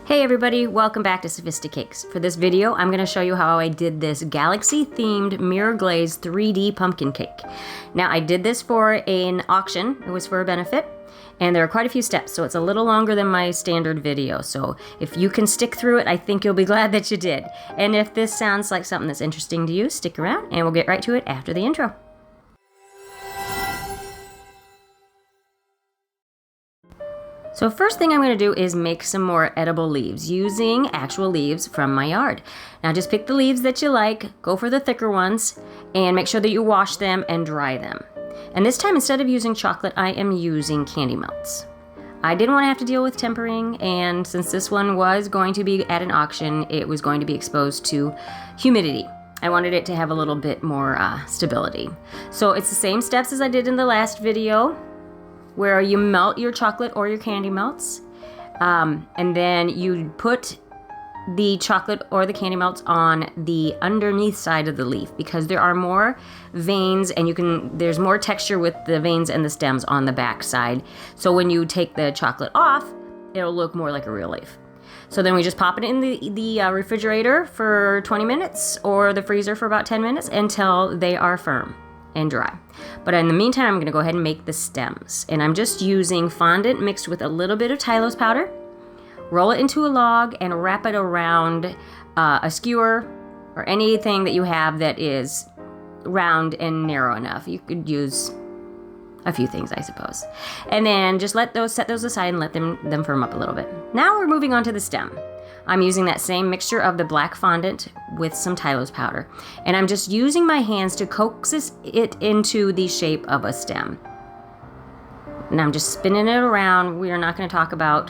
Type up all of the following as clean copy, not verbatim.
Hey everybody, welcome back to Sophisticakes. For this video, I'm going to show you how I did this galaxy-themed mirror glaze 3D pumpkin cake. Now, I did this for an auction. It was for a benefit, and there are quite a few steps, so it's a little longer than my standard video. So if you can stick through it, I think you'll be glad that you did. And if this sounds like something that's interesting to you, stick around, and we'll get right to it after the intro. So first thing I'm going to do is make some more edible leaves using actual leaves from my yard. Now just pick the leaves that you like, go for the thicker ones, and make sure that you wash them and dry them. And this time, instead of using chocolate, I am using candy melts. I didn't want to have to deal with tempering, and since this one was going to be at an auction, it was going to be exposed to humidity. I wanted it to have a little bit more stability. So it's the same steps as I did in the last video, where you melt your chocolate or your candy melts, and then you put the chocolate or the candy melts on the underneath side of the leaf, because there are more veins and there's more texture with the veins and the stems on the back side. So when you take the chocolate off, it'll look more like a real leaf. So then we just pop it in the refrigerator for 20 minutes or the freezer for about 10 minutes until they are firm and dry. But in the meantime, I'm going to go ahead and make the stems. And I'm just using fondant mixed with a little bit of Tylose powder. Roll it into a log and wrap it around a skewer or anything that you have that is round and narrow enough. You could use a few things, I suppose. And then just set those aside and let them firm up a little bit. Now we're moving on to the stem. I'm using that same mixture of the black fondant with some Tylose powder. And I'm just using my hands to coax it into the shape of a stem. And I'm just spinning it around. We are not going to talk about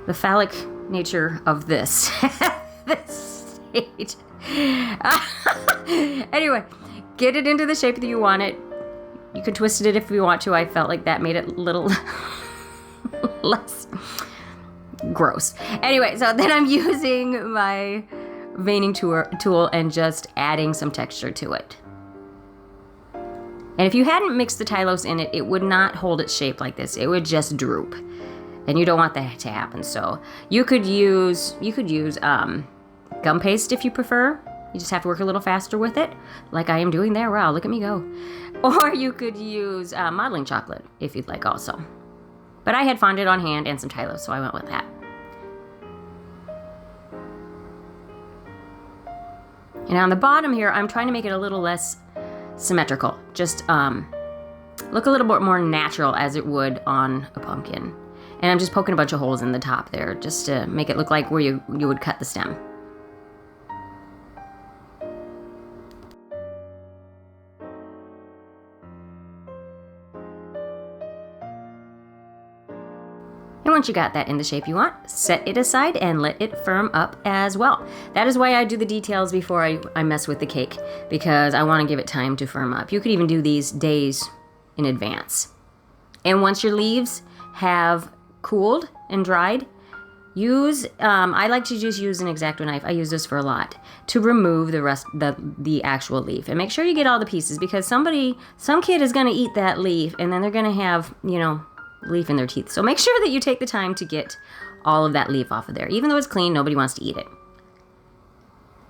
the phallic nature of this, this stage. Anyway, get it into the shape that you want it. You can twist it if you want to. I felt like that made it a little less gross. Anyway, so then I'm using my veining tool and just adding some texture to it. And if you hadn't mixed the Tylose in it, it would not hold its shape like this. It would just droop. And you don't want that to happen. So you could use gum paste if you prefer. You just have to work a little faster with it, like I am doing there. Wow, look at me go. Or you could use modeling chocolate if you'd like also. But I had fondant on hand and some Tylose, so I went with that. And on the bottom here, I'm trying to make it a little less symmetrical. Just look a little bit more natural as it would on a pumpkin. And I'm just poking a bunch of holes in the top there just to make it look like where you would cut the stem. And once you got that in the shape you want, set it aside and let it firm up as well. That is why I do the details before I mess with the cake, because I want to give it time to firm up. You could even do these days in advance. And once your leaves have cooled and dried, I like to just use an X-Acto knife. I use this for a lot to remove the rest, the actual leaf, and make sure you get all the pieces, because some kid is going to eat that leaf and then they're going to have, leaf in their teeth. So make sure that you take the time to get all of that leaf off of there. Even though it's clean, nobody wants to eat it.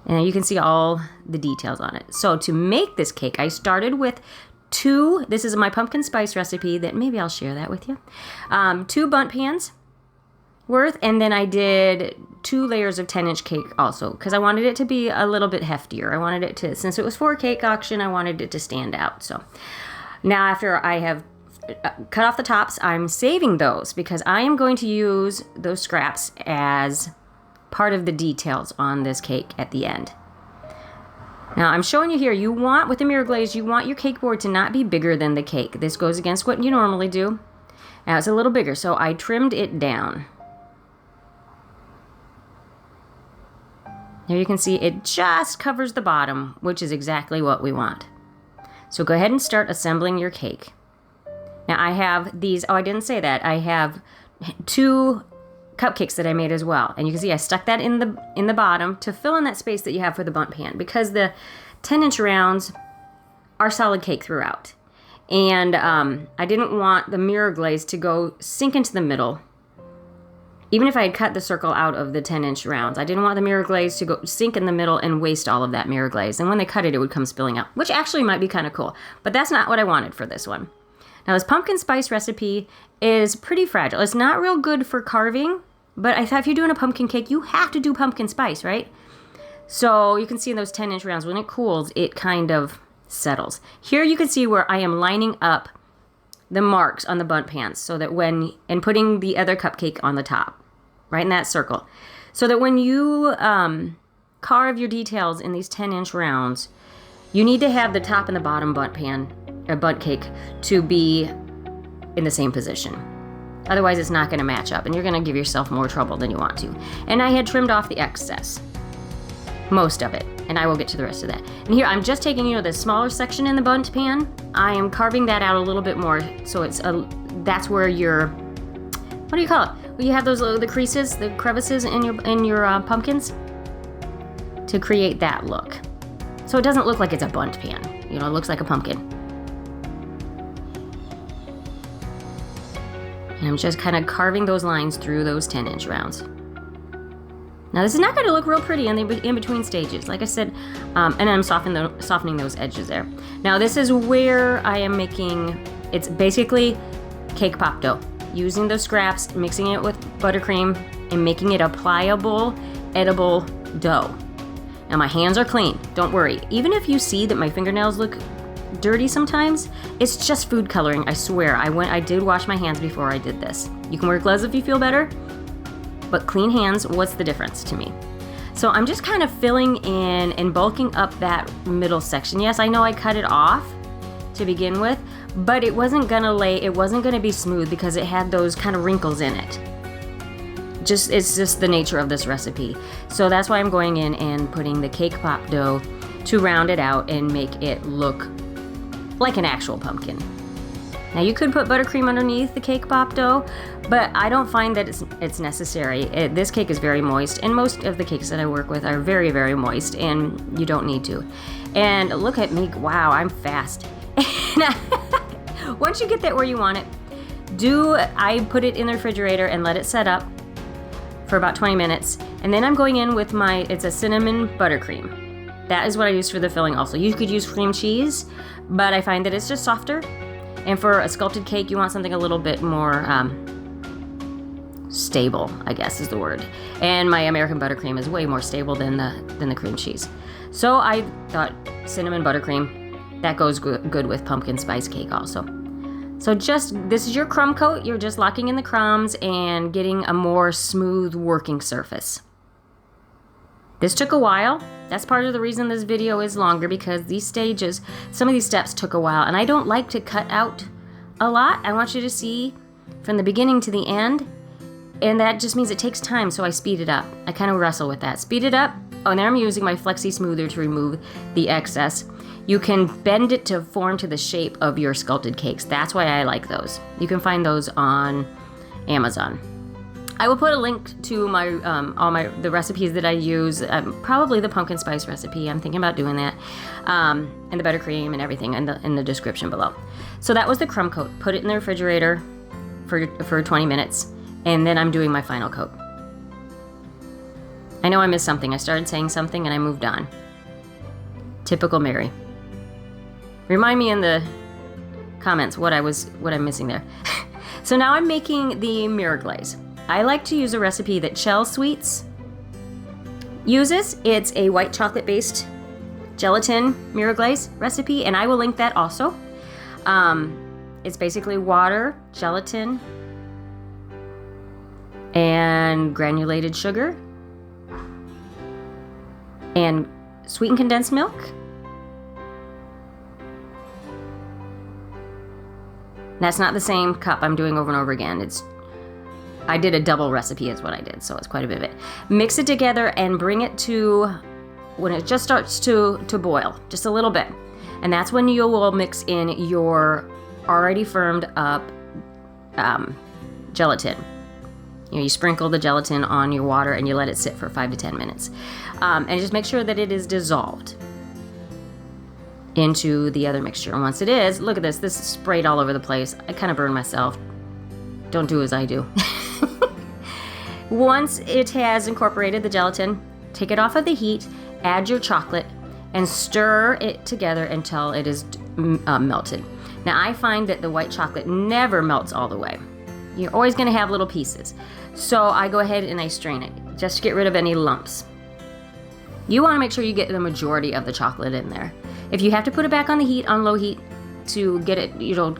And you can see all the details on it. So to make this cake, I started with this is my pumpkin spice recipe that maybe I'll share that with you. 2 bundt pans worth, and then I did 2 layers of 10-inch cake also, because I wanted it to be a little bit heftier. I wanted it to, since it was for a cake auction, I wanted it to stand out. So now after I have cut off the tops, I'm saving those because I am going to use those scraps as part of the details on this cake at the end. Now I'm showing you here, with the mirror glaze, you want your cake board to not be bigger than the cake. This goes against what you normally do. Now it's a little bigger, so I trimmed it down. There you can see it just covers the bottom, which is exactly what we want. So go ahead and start assembling your cake. Now I have these, I didn't say that, I have 2 cupcakes that I made as well. And you can see I stuck that in the bottom to fill in that space that you have for the bundt pan, because the 10-inch rounds are solid cake throughout. And I didn't want the mirror glaze to sink into the middle even if I had cut the circle out of the 10-inch rounds, I didn't want the mirror glaze to go sink in the middle and waste all of that mirror glaze. And when they cut it, it would come spilling out, which actually might be kind of cool. But that's not what I wanted for this one. Now, this pumpkin spice recipe is pretty fragile. It's not real good for carving, but I thought if you're doing a pumpkin cake, you have to do pumpkin spice, right? So you can see in those 10-inch rounds, when it cools, it kind of settles. Here you can see where I am lining up the marks on the bundt pans so that and putting the other cupcake on the top, right in that circle. So that when you carve your details in these 10-inch rounds, you need to have the top and the bottom bundt pan, or bundt cake, to be in the same position. Otherwise, it's not going to match up, and you're going to give yourself more trouble than you want to. And I had trimmed off the excess, most of it, and I will get to the rest of that. And here, I'm just taking, the smaller section in the bundt pan. I am carving that out a little bit more, so that's where your, what do you call it? Well, you have the creases, the crevices in your pumpkins to create that look. So it doesn't look like it's a bundt pan. It looks like a pumpkin. And I'm just kind of carving those lines through those 10-inch rounds. Now this is not going to look real pretty in between stages, like I said, and I'm softening those edges there. Now this is where I am making, it's basically cake pop dough. Using those scraps, mixing it with buttercream, and making it a pliable, edible dough. Now my hands are clean, don't worry. Even if you see that my fingernails look dirty sometimes, it's just food coloring, I swear. I did wash my hands before I did this. You can wear gloves if you feel better, but clean hands, what's the difference to me? So I'm just kind of filling in and bulking up that middle section. Yes, I know I cut it off to begin with, but it wasn't gonna be smooth because it had those kind of wrinkles in it. It's just the nature of this recipe. So that's why I'm going in and putting the cake pop dough to round it out and make it look like an actual pumpkin. Now you could put buttercream underneath the cake pop dough, but I don't find that it's necessary. This cake is very moist, and most of the cakes that I work with are very, very moist, and you don't need to. And look at me, wow, I'm fast. Once you get that where you want it, I put it in the refrigerator and let it set up for about 20 minutes, and then I'm going in with it's a cinnamon buttercream. That is what I use for the filling also. You could use cream cheese, but I find that it's just softer. And for a sculpted cake, you want something a little bit more stable, I guess is the word. And my American buttercream is way more stable than the cream cheese. So I thought cinnamon buttercream, that goes good with pumpkin spice cake also. So this is your crumb coat. You're just locking in the crumbs and getting a more smooth working surface. This took a while. That's part of the reason this video is longer, because some of these steps took a while, and I don't like to cut out a lot. I want you to see from the beginning to the end, and that just means it takes time, so I speed it up. I kind of wrestle with that. Speed it up. Oh, and I'm using my Flexi Smoother to remove the excess. You can bend it to form to the shape of your sculpted cakes. That's why I like those. You can find those on Amazon. I will put a link to the recipes that I use, probably the pumpkin spice recipe. I'm thinking about doing that, and the buttercream and everything in the description below. So that was the crumb coat. Put it in the refrigerator for 20 minutes, and then I'm doing my final coat. I know I missed something. I started saying something and I moved on. Typical Mary. Remind me in the comments what I'm missing there. So now I'm making the mirror glaze. I like to use a recipe that Shell Sweets uses. It's a white chocolate based gelatin mirror glaze recipe, and I will link that also. It's basically water, gelatin, and granulated sugar, and sweetened condensed milk. That's not the same cup I'm doing over and over again. I did a double recipe is what I did, so it's quite a bit of it. Mix it together and bring it to when it just starts to boil, just a little bit. And that's when you will mix in your already firmed up gelatin. You sprinkle the gelatin on your water and you let it sit for 5 to 10 minutes. And just make sure that it is dissolved into the other mixture. And once it is, look at this is sprayed all over the place. I kind of burned myself. Don't do as I do. Once it has incorporated the gelatin, take it off of the heat, add your chocolate, and stir it together until it is melted. Now I find that the white chocolate never melts all the way. You're always going to have little pieces. So I go ahead and I strain it, just to get rid of any lumps. You want to make sure you get the majority of the chocolate in there. If you have to put it back on the heat, on low heat, to get it,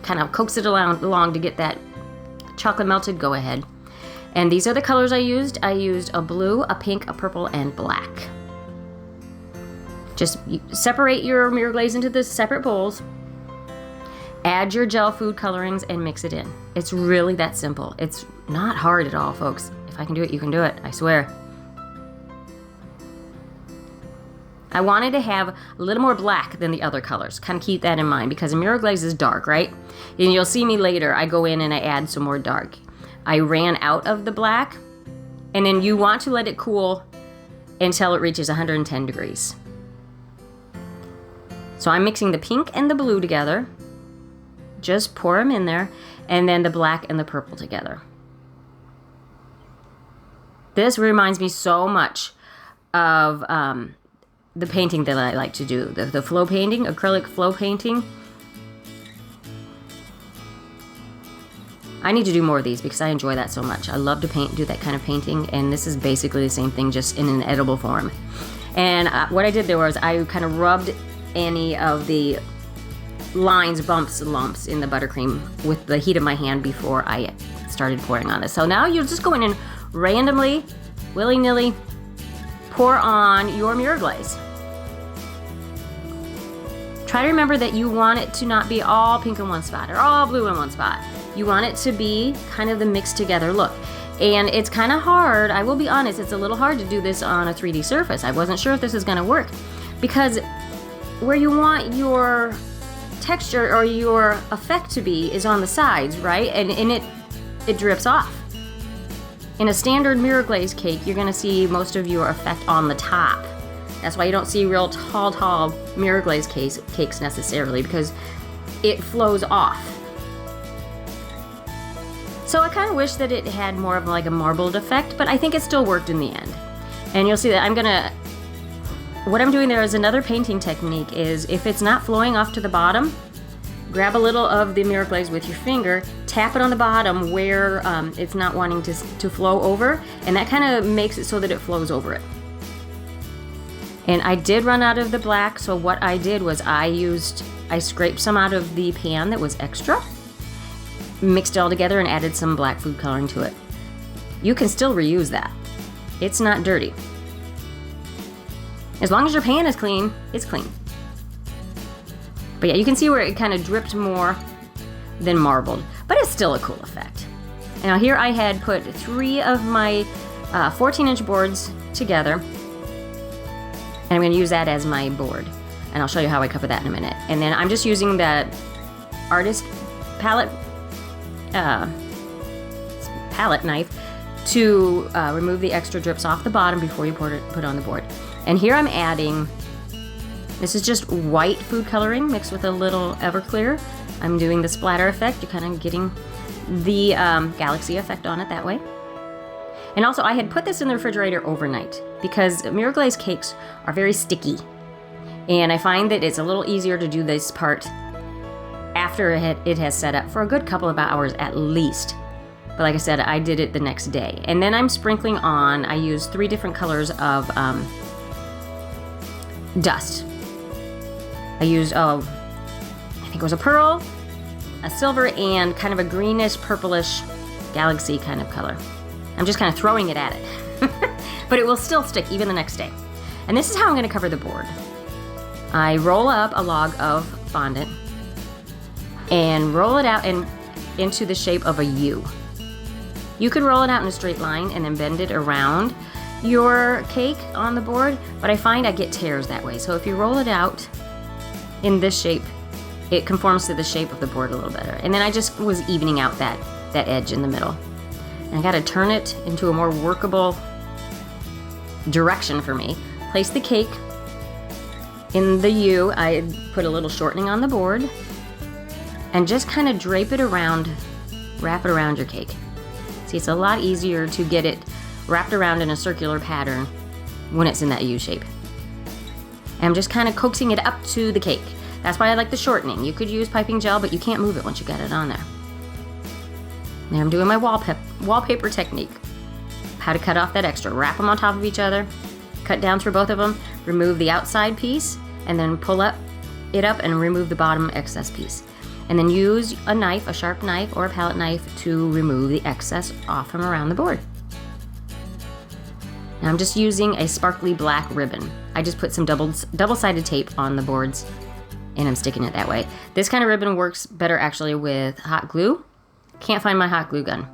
kind of coax it along to get that chocolate melted, go ahead. And these are the colors I used. I used a blue, a pink, a purple, and black. Just separate your mirror glaze into the separate bowls. Add your gel food colorings and mix it in. It's really that simple. It's not hard at all, folks. If I can do it, you can do it, I swear. I wanted to have a little more black than the other colors. Kind of keep that in mind because the mirror glaze is dark, right? And you'll see me later, I go in and I add some more dark. I ran out of the black, and then you want to let it cool until it reaches 110 degrees. So I'm mixing the pink and the blue together. Just pour them in there, and then the black and the purple together. This reminds me so much of the painting that I like to do, the flow painting, acrylic flow painting. I need to do more of these because I enjoy that so much. I love to do that kind of painting, and this is basically the same thing, just in an edible form. And what I did there was I kind of rubbed any of the lines, bumps, and lumps in the buttercream with the heat of my hand before I started pouring on this. So now you're just going in randomly, willy-nilly, pour on your mirror glaze. Try to remember that you want it to not be all pink in one spot or all blue in one spot. You want it to be kind of the mixed together look. And it's kind of hard, I will be honest, it's a little hard to do this on a 3D surface. I wasn't sure if this is going to work because where you want your texture or your effect to be is on the sides, right? And it drips off. In a standard mirror glaze cake, you're going to see most of your effect on the top. That's why you don't see real tall mirror glaze cakes necessarily, because it flows off. So I kind of wish that it had more of like a marbled effect, but I think it still worked in the end. And you'll see that what I'm doing there is another painting technique is if it's not flowing off to the bottom, grab a little of the mirror glaze with your finger, tap it on the bottom where it's not wanting to flow over, and that kind of makes it so that it flows over it. And I did run out of the black, so what I did was I scraped some out of the pan that was extra, mixed it all together, and added some black food coloring to it. You can still reuse that. It's not dirty. As long as your pan is clean, it's clean. But yeah, you can see where it kind of dripped more than marbled, but it's still a cool effect. Now here I had put 3 of my 14-inch boards together, and I'm going to use that as my board. And I'll show you how I cover that in a minute. And then I'm just using the artist palette knife to remove the extra drips off the bottom before you put it on the board. And here I'm adding, this is just white food coloring mixed with a little Everclear. I'm doing the splatter effect. You're kind of getting the galaxy effect on it that way. And also I had put this in the refrigerator overnight because mirror glaze cakes are very sticky. And I find that it's a little easier to do this part after it has set up for a good couple of hours at least. But like I said, I did it the next day. And then I'm sprinkling on, I used 3 different colors of dust. I used, I think it was a pearl, a silver, and kind of a greenish, purplish galaxy kind of color. I'm just kind of throwing it at it. But it will still stick even the next day. And this is how I'm going to cover the board. I roll up a log of fondant and roll it out into the shape of a U. You could roll it out in a straight line and then bend it around your cake on the board, but I find I get tears that way. So if you roll it out in this shape, it conforms to the shape of the board a little better. And then I just was evening out that edge in the middle. And I got to turn it into a more workable direction for me. Place the cake in the U. I put a little shortening on the board and just kind of drape it around, wrap it around your cake. See, it's a lot easier to get it wrapped around in a circular pattern when it's in that U shape. And I'm just kind of coaxing it up to the cake. That's why I like the shortening. You could use piping gel, but you can't move it once you got it on there. And I'm doing my wallpaper technique. How to cut off that extra. Wrap them on top of each other, cut down through both of them, remove the outside piece, and then pull it up and remove the bottom excess piece. And then use a knife, a sharp knife or a palette knife to remove the excess off from around the board. Now I'm just using a sparkly black ribbon. I just put some double-sided tape on the boards and I'm sticking it that way. This kind of ribbon works better actually with hot glue. Can't find my hot glue gun,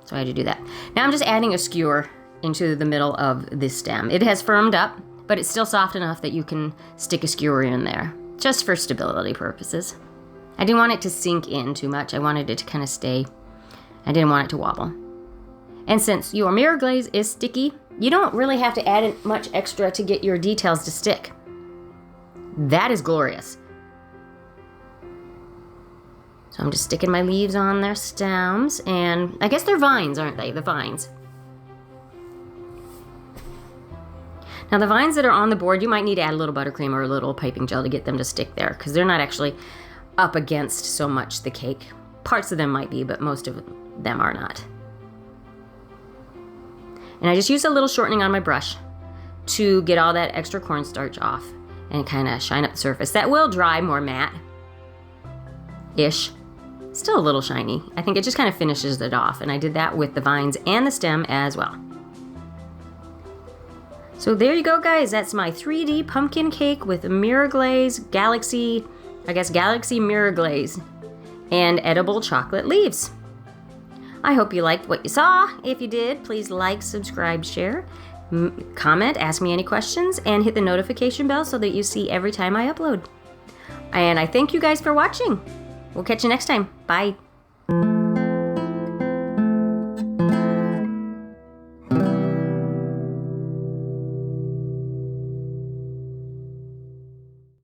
so I had to do that. Now I'm just adding a skewer into the middle of this stem. It has firmed up, but it's still soft enough that you can stick a skewer in there, just for stability purposes. I didn't want it to sink in too much. I wanted it to kind of stay. I didn't want it to wobble. And since your mirror glaze is sticky, you don't really have to add in much extra to get your details to stick. That is glorious. So I'm just sticking my leaves on their stems, and I guess they're vines, aren't they? The vines. Now the vines that are on the board, you might need to add a little buttercream or a little piping gel to get them to stick there, because they're not actually up against so much the cake. Parts of them might be, but most of them are not. And I just use a little shortening on my brush to get all that extra cornstarch off and kind of shine up the surface. That will dry more matte-ish. Still a little shiny. I think it just kind of finishes it off, and I did that with the vines and the stem as well. So there you go, guys. That's my 3D pumpkin cake with mirror glaze, galaxy mirror glaze, and edible chocolate leaves. I hope you liked what you saw. If you did, please like, subscribe, share, comment, ask me any questions, and hit the notification bell so that you see every time I upload. And I thank you guys for watching. We'll catch you next time. Bye.